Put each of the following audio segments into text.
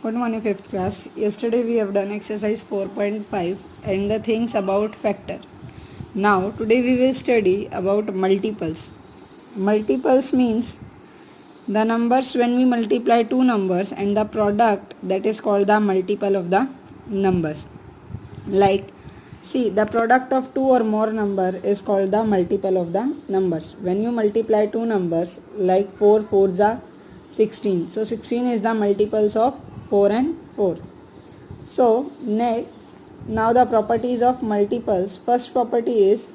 Good morning, 5th class. Yesterday we have done exercise 4.5 and the things about factor. Now, today we will study about multiples. Multiples means the numbers when we multiply two numbers and the product that is called the multiple of the numbers. Like, see, the product of two or more number is called the multiple of the numbers. When you multiply two numbers like 4 4s are 16. So 16 is the multiples of 4 and 4. So next, now the properties of multiples. First property is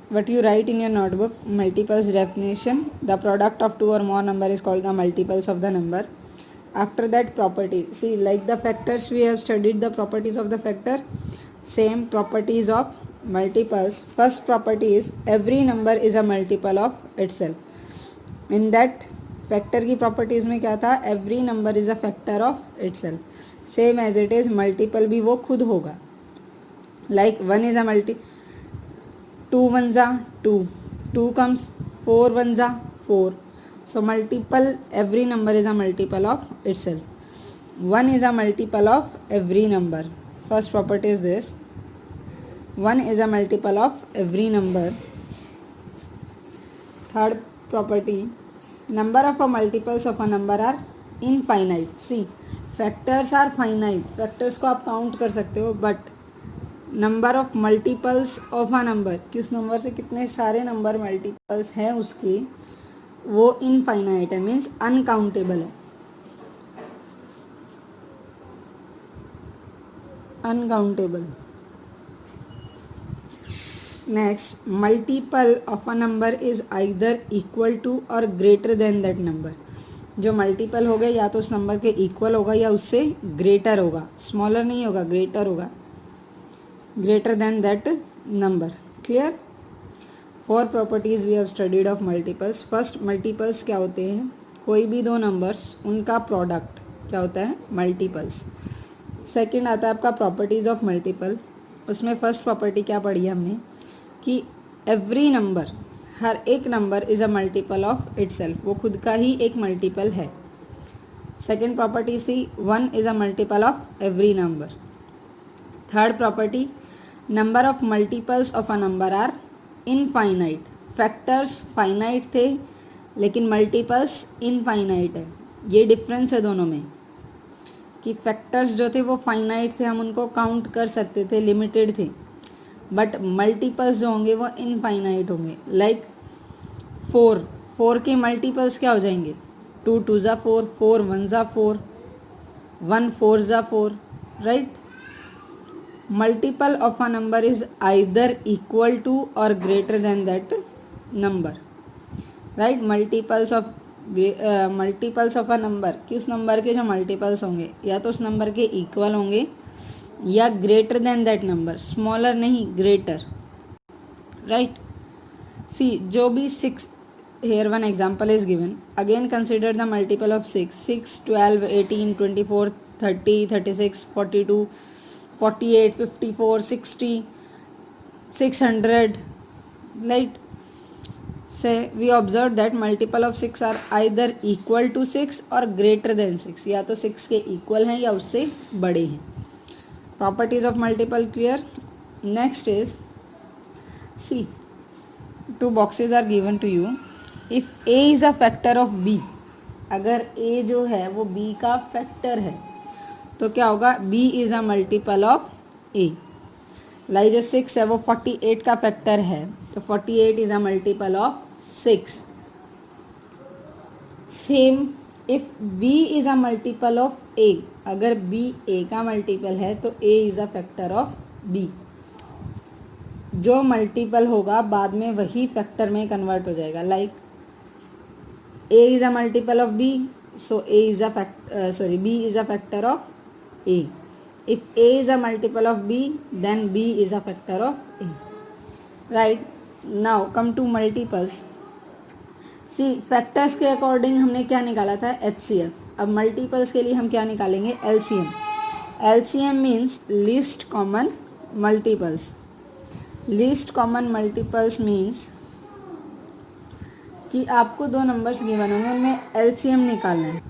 what you write in your notebook, multiples definition. The product of two or more number is called the multiples of the number. After that, property. See, like the factors, we have studied the properties of the factor. Same properties of multiples. First property is every number is a multiple of itself. In that factor की properties में क्या था, every number is a factor of itself. Same as it is multiple भी वो खुद होगा. Like one is a multi, two one za two, two comes, four one za four. So multiple, every number is a multiple of itself. One is a multiple of every number. First property is this, one is a multiple of every number. Third property, number of a multiples of a number are infinite. See, factors are finite. factors को आप count कर सकते हो, but number of multiples of a number, किस number से कितने सारे number multiples हैं उसके, वो इनफाइनाइट है, मीन्स अनकाउंटेबल है. Uncountable. Next, multiple of a number is either equal to और ग्रेटर देन दैट नंबर. जो मल्टीपल होगा या तो उस नंबर के इक्वल होगा या उससे ग्रेटर होगा. स्मॉलर नहीं होगा, ग्रेटर होगा, greater than that number. Clear. Four properties we have studied of multiples. First, multiples क्या होते हैं, कोई भी दो नंबर्स उनका प्रोडक्ट क्या होता है, मल्टीपल्स. सेकेंड आता है आपका प्रॉपर्टीज ऑफ मल्टीपल. उसमें फर्स्ट प्रॉपर्टी क्या पढ़ी है हमने, कि एवरी नंबर, हर एक number is a multiple of itself, वो खुद का ही एक मल्टीपल है. Second property see, one is a multiple of every number. Third property, number of multiples of a number are infinite. Factors finite थे लेकिन मल्टीपल्स इनफाइनाइट है. ये डिफरेंस है दोनों में, कि फैक्टर्स जो थे वो फाइनाइट थे, हम उनको काउंट कर सकते थे, लिमिटेड थे, बट मल्टीपल्स जो होंगे वो इनफाइनाइट होंगे. लाइक फोर, फोर के मल्टीपल्स क्या हो जाएंगे, two two za four, four one za four, one four za four. Right. Multiple of a number is either equal to और greater than that number. Right. Multiples of a number, कि उस number के जो multiples होंगे या तो उस number के इक्वल होंगे या greater than that number. Smaller नहीं, ग्रेटर. राइट. सी, जो भी six, here one example is given. Again consider the multiple of six. 6, 12, 18, 24, 30, 36, 42, 48, 54, 60, 600. Right. So we observe that multiple of six are either equal to six or greater than six, या तो six के equal हैं या उससे बड़े हैं. Properties of multiple clear. Next is, see, two boxes are given to you. If a is a factor of b, अगर a जो है वो b का फैक्टर है तो क्या होगा, b is a multiple of a. Like जो 6 है वो 48 का फैक्टर है तो 48 is a multiple of 6. Same, if b is a multiple of a, अगर b a का मल्टीपल है तो a is a factor of b. जो मल्टीपल होगा बाद में वही फैक्टर में कन्वर्ट हो जाएगा. Like a is a multiple of b, so a is a b is a factor of a. If a is a multiple of b then b is a factor of a. Right. Now come to multiples. See, factors के according हमने क्या निकाला था, HCF. अब multiples के लिए हम क्या निकालेंगे, LCM. LCM means least common multiples. Least common multiples means कि आपको दो नंबर्स गिवन होंगे, उनमें एलसीएम निकालना है,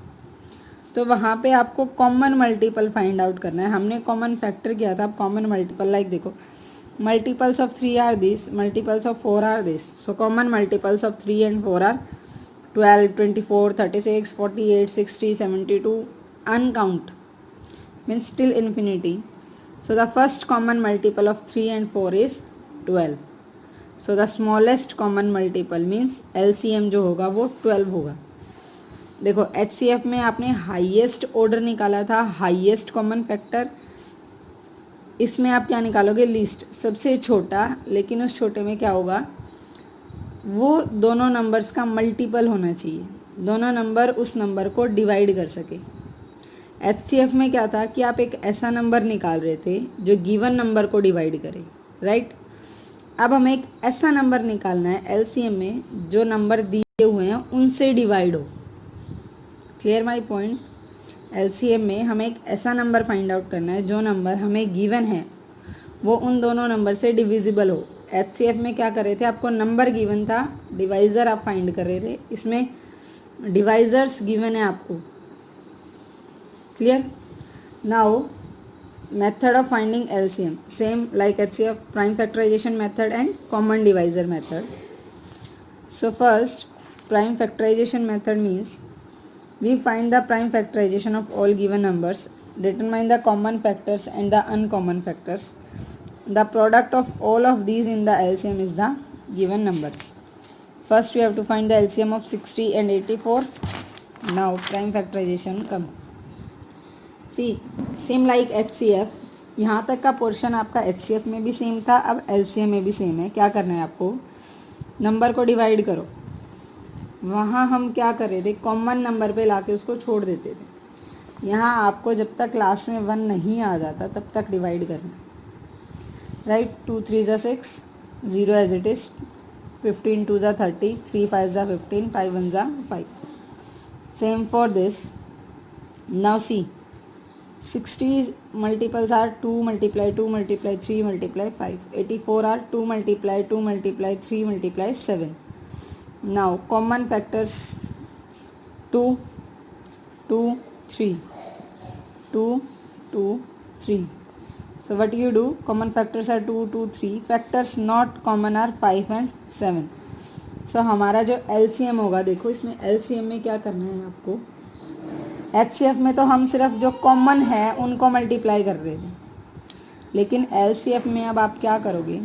तो वहाँ पे आपको कॉमन मल्टीपल फाइंड आउट करना है। हमने कॉमन फैक्टर किया था, अब कॉमन मल्टीपल, लाइक देखो multiples of 3 are this, multiples of 4 are this, so common multiples of 3 and 4 are 12, 24, 36, 48, 60, 72, uncount, means till infinity. So the first common multiple of 3 and 4 is 12. So the smallest common multiple means LCM जो होगा वो 12 होगा। देखो HCF में आपने highest order निकाला था, highest common factor, इसमें आप क्या निकालोगे, लीस्ट, सबसे छोटा, लेकिन उस छोटे में क्या होगा, वो दोनों नंबर्स का मल्टीपल होना चाहिए, दोनों नंबर उस नंबर को डिवाइड कर सके। HCF में क्या था कि आप एक ऐसा नंबर निकाल रहे थे जो गिवन नंबर को डिवाइड करे, राइट। अब हमें एक ऐसा नंबर निकालना है LCM में जो नंबर दिए हुए हैं उनसे डिवाइड हो। Clear my point. LCM में हमें एक ऐसा नंबर फाइंड आउट करना है जो नंबर हमें गिवन है वो उन दोनों नंबर से डिविजिबल हो। HCF में क्या कर रहे थे, आपको नंबर गिवन था, डिवाइज़र आप फाइंड कर रहे थे, इसमें डिवाइजर्स गिवन है आपको। Clear. Now method of finding LCM same like HCF, prime factorisation method and common divisor method. So first prime factorisation method means we find the prime factorization of all given numbers, determine the common factors and the uncommon factors. The product of all of these in the LCM is the given number. First we have to find the LCM of 60 and 84. Now prime factorization come. See, same like HCF, यहाँ तक का portion आपका HCF में भी same था, अब LCM में भी सेम है। क्या करना है आपको, नंबर को डिवाइड करो। वहाँ हम क्या कर रहे थे, कॉमन नंबर पे लाके उसको छोड़ देते थे। यहाँ आपको जब तक लास्ट में 1 नहीं आ जाता तब तक डिवाइड करना, राइट। 2 3 ज़ा 6, 0 एज इट इज़, 15 2 ज़ा 30, 3 5 ज़ा 15, 5 1 ज़ा 5। Same for this. Now see 60 multiples are 2 multiply 2 multiply 3 multiply 5, 84 are 2 multiply 2 multiply 3 multiply 7. Now common factors 2 2 3 2 2 3. So what you do, common factors are 2 2 3, factors not common are 5 and 7. So हमारा जो LCM होगा, देखो इसमें LCM में क्या करना है आपको, HCF में तो हम सिर्फ जो कॉमन है उनको मल्टीप्लाई कर रहे थे, लेकिन LCF में अब आप क्या करोगे,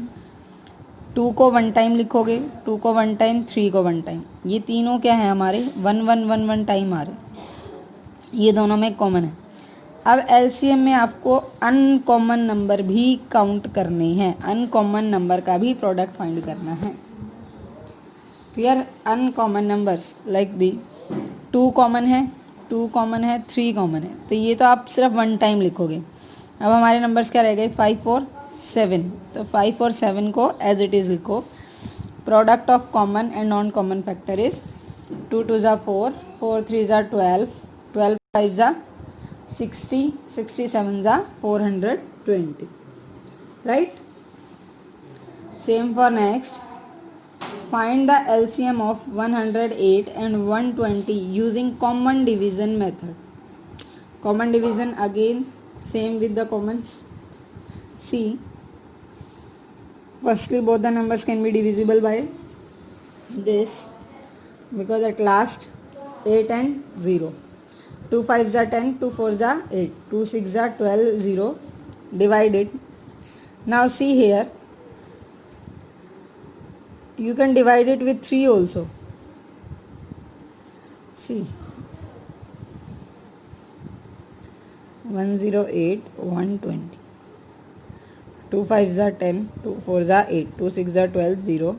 2 को 1 टाइम लिखोगे, 2 को 1 टाइम, 3 को 1 टाइम, ये तीनों क्या है हमारे 1 1 1 1 टाइम आ रहे, ये दोनों में कॉमन है। अब LCM में आपको अनकॉमन नंबर भी काउंट करने हैं, अनकॉमन नंबर का भी प्रोडक्ट फाइंड करना है। Clear. Uncommon numbers like the 2 common है, 2 कॉमन है, 3 कॉमन है, तो ये तो आप सिर्फ 1 टाइम लिखोगे। अब हमारे नंबर्स क्या रह गए, 5 और 7, तो 5 और 7 को एज इट इज़ लिखो। Product of common and non common factor is 2 2 ज़ा 4, 4 3 ज़ा 12, 12 5 ज़ा 60, 67 ज़ा 420, right. Same for next, find the LCM of 108 and 120 using common division method. Common division again same with the commons. See, firstly both the numbers can be divisible by this, because at last 8 and 0, 2 5 are 10, 2 4 are 8, 2 6 are 12, 0 divided. Now see here, you can divide it with 3 also. See, 108 120, 2 5 are 10, 2 4 are 8, 2 6 are 12, 0,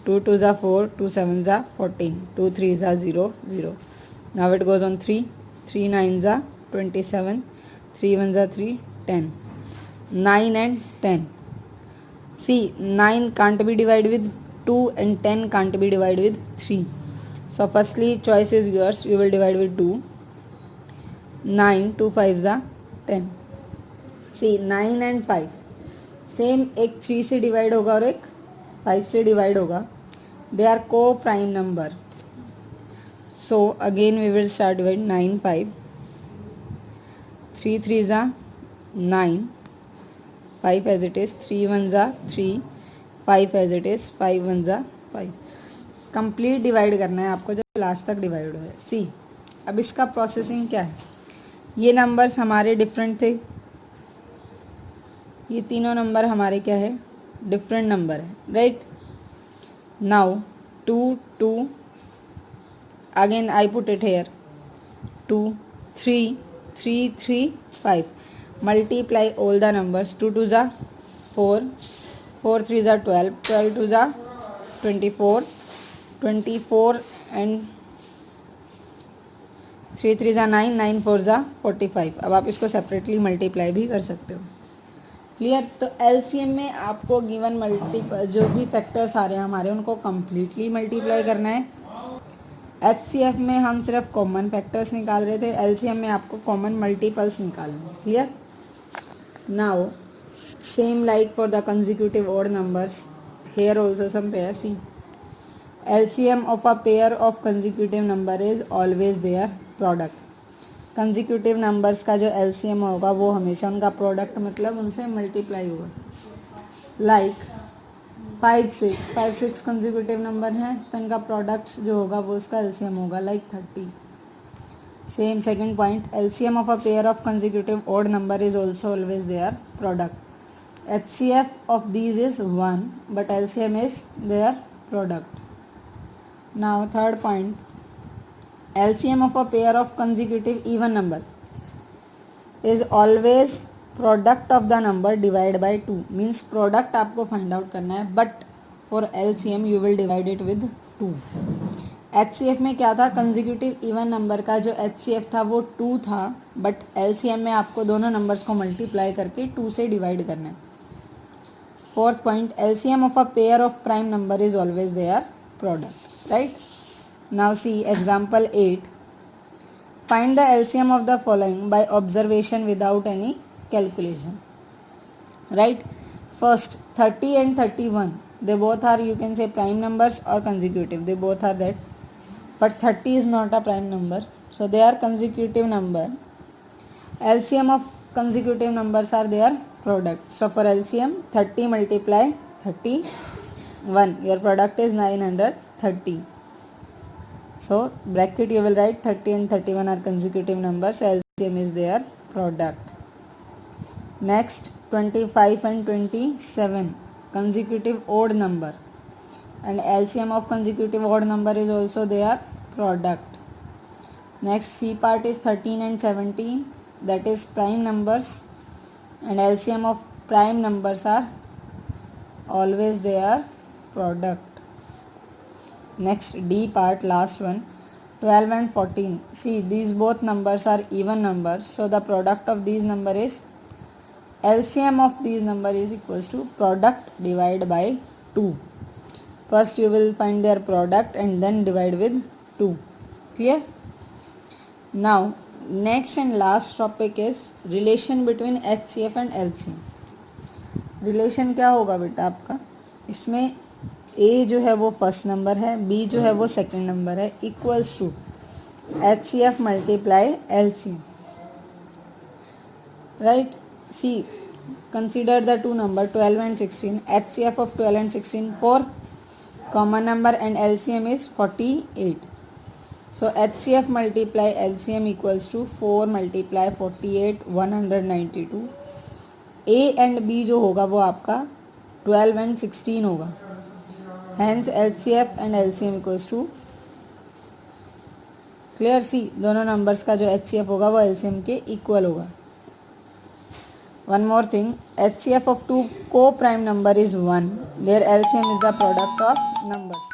2 2 are 4, 2 7 are 14, 2 3 are 0 0. Now it goes on 3, 3 9 are 27, 3 1 are 3, 10, 9 and 10. See, 9 can't be divided with 2 and 10 can't be divided with 3. So firstly choice is yours, you will divide with 2. 9 2 5 are 10. See, 9 and 5 same, एक 3 से divide होगा और एक 5 से divide होगा। they are co-prime number. So again we will start with 9 5, 3 3s are 9, 5 as it is, 3 1s are 3, 5 as it is, 5 1s are 5. Complete divide करना है आपको जब लास्ट तक डिवाइड हो जाए. सी अब इसका प्रोसेसिंग क्या है. ये नंबर्स हमारे डिफरेंट थे, ये तीनों नंबर हमारे क्या है, डिफरेंट नंबर है, right. Now 2 2 again I put it here, 2 3 3 3 5. Multiply all the numbers. 2 2 ज़ा 4, 4 3 ज़ा 12, 12 2 ज़ा 24, 24 एंड 3 3 ज़ा 9, 9 4 ज़ा 45. अब आप इसको सेपरेटली मल्टीप्लाई भी कर सकते हो. क्लियर. तो एलसीएम में आपको गिवन मल्टीपल जो भी फैक्टर्स आ रहे हैं हमारे उनको कम्प्लीटली मल्टीप्लाई करना है. एचसीएफ में हम सिर्फ कॉमन फैक्टर्स निकाल रहे थे, एलसीएम में आपको कॉमन मल्टीपल्स निकालने हैं. Clear. Now same like for the consecutive odd numbers, here also some pair. See LCM of a pair of consecutive number is always their product. Consecutive numbers का जो LCM होगा वो हमेशा उनका प्रोडक्ट मतलब उनसे मल्टीप्लाई होगा. लाइक 5 6 कंजिक्यूटिव नंबर हैं तो इनका प्रोडक्ट जो होगा वो उसका LCM होगा like 30. Same second point, LCM of a pair of consecutive odd number is also always their product. HCF of these is 1 but LCM is their product. Now third point, LCM of a pair of consecutive even number is always product of the number divided by 2. Means product आपको find out करना है but for LCM you will divide it with 2. HCF में क्या था, consecutive even number का जो HCF था वो 2 था but LCM में आपको दोनों numbers को multiply करके 2 से divide करना है. Fourth point, LCM of a pair of prime number is always their product. Right. Now see example 8. Find the LCM of the following by observation without any calculation. Right. First 30 and 31, they both are, you can say, prime numbers or consecutive, they both are that, but 30 is not a prime number, so they are consecutive number. LCM of consecutive numbers are their product. So for LCM 30 multiply 31, your product is 930. So bracket you will write 30 and 31 are consecutive numbers, LCM is their product. Next 25 and 27 consecutive odd number and LCM of consecutive odd number is also their product. Next C part is 13 and 17, that is prime numbers and LCM of prime numbers are always their product. Next D part, last one, 12 and 14. See, these both numbers are even numbers, so the product of these number is, LCM of these number is equals to product divided by 2. First you will find their product and then divide with 2. Clear? Now next and last topic is relation between HCF and LCM. Relation क्या होगा बेटा आपका, इसमें A जो है वो first number है, B जो है वो सेकंड नंबर है, equals to HCF multiply LCM. Right. See consider the two number 12 and 16. HCF of 12 and 16 4 common number and LCM is 48. So HCF multiply LCM equals to 4 multiply 48 192. A and B जो होगा वो आपका 12 and 16 होगा. Hence LCF and LCM equals to, clear. See दोनों numbers का जो HCF होगा वो LCM के इक्वल होगा. One more thing, HCF of two co-prime number is 1. Their LCM is the product of numbers.